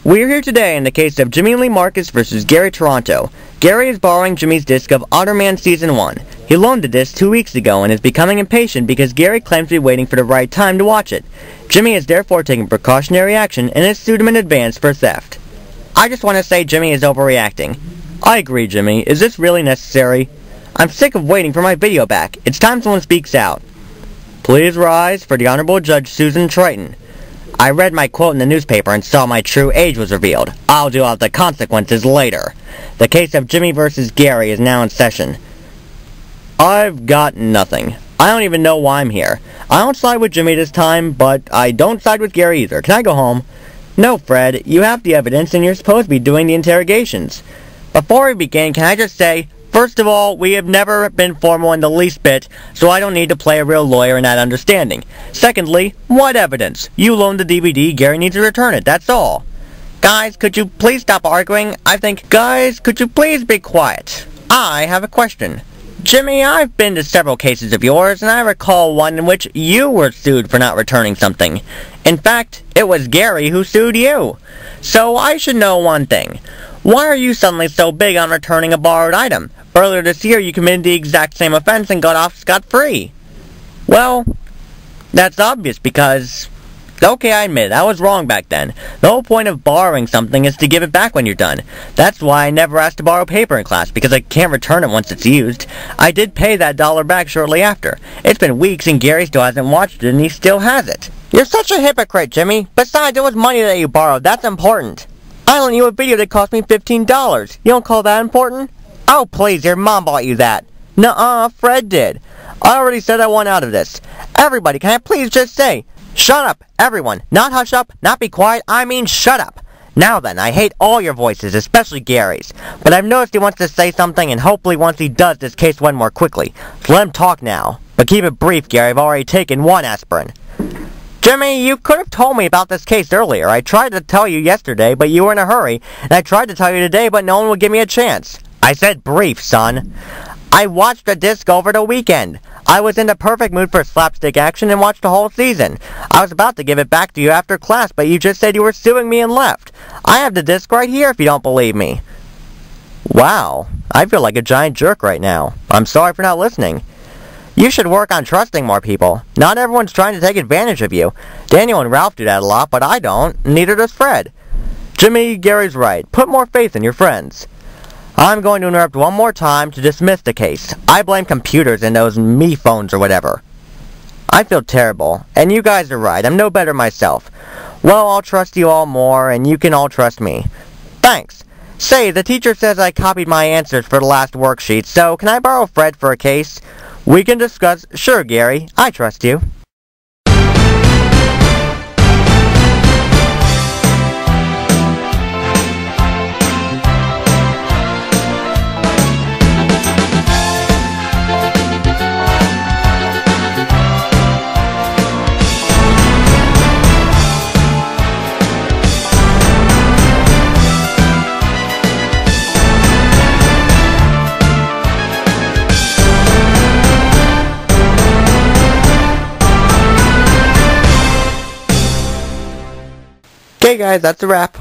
We're here today in the case of Jimmy Lee Marcus versus Gary Toronto. Gary is borrowing Jimmy's disc of Otterman Season 1. He loaned the disc 2 weeks ago and is becoming impatient because Gary claims to be waiting for the right time to watch it. Jimmy is therefore taking precautionary action and has sued him in advance for theft. I just want to say Jimmy is overreacting. I agree, Jimmy. Is this really necessary? I'm sick of waiting for my video back. It's time someone speaks out. Please rise for the Honorable Judge Susan Triton. I read my quote in the newspaper and saw my true age was revealed. I'll deal out the consequences later. The case of Jimmy versus Gary is now in session. I've got nothing. I don't even know why I'm here. I don't side with Jimmy this time, but I don't side with Gary either. Can I go home? No, Fred. You have the evidence and you're supposed to be doing the interrogations. Before we begin, can I just say, first of all, we have never been formal in the least bit, so I don't need to play a real lawyer in that understanding. Secondly, what evidence? You loaned the DVD, Gary needs to return it, that's all. Guys, could you please stop arguing? Guys, could you please be quiet? I have a question. Jimmy, I've been to several cases of yours, and I recall one in which you were sued for not returning something. In fact, it was Gary who sued you. So I should know one thing. Why are you suddenly so big on returning a borrowed item? Earlier this year, you committed the exact same offense and got off scot-free. Well, that's obvious because... Okay, I admit, I was wrong back then. The whole point of borrowing something is to give it back when you're done. That's why I never asked to borrow paper in class, because I can't return it once it's used. I did pay that $1 back shortly after. It's been weeks and Gary still hasn't watched it and he still has it. You're such a hypocrite, Jimmy. Besides, it was money that you borrowed. That's important. I lent you a video that cost me $15. You don't call that important? Oh, please, your mom bought you that. Nuh-uh, Fred did. I already said I want out of this. Everybody, can I please just say, shut up, everyone. Not hush up, not be quiet, I mean shut up. Now then, I hate all your voices, especially Gary's. But I've noticed he wants to say something, and hopefully once he does, this case went more quickly. So let him talk now. But keep it brief, Gary. I've already taken 1 aspirin. Jimmy, you could have told me about this case earlier. I tried to tell you yesterday, but you were in a hurry. And I tried to tell you today, but no one would give me a chance. I said brief, son. I watched the disc over the weekend. I was in the perfect mood for slapstick action and watched the whole season. I was about to give it back to you after class, but you just said you were suing me and left. I have the disc right here if you don't believe me. Wow, I feel like a giant jerk right now. I'm sorry for not listening. You should work on trusting more people. Not everyone's trying to take advantage of you. Daniel and Ralph do that a lot, but I don't. Neither does Fred. Jimmy, Gary's right. Put more faith in your friends. I'm going to interrupt one more time to dismiss the case. I blame computers and those me phones or whatever. I feel terrible, and you guys are right. I'm no better myself. Well, I'll trust you all more, and you can all trust me. Thanks. Say, the teacher says I copied my answers for the last worksheet, so can I borrow Fred for a case? We can discuss. Sure, Gary. I trust you. Okay guys, that's a wrap.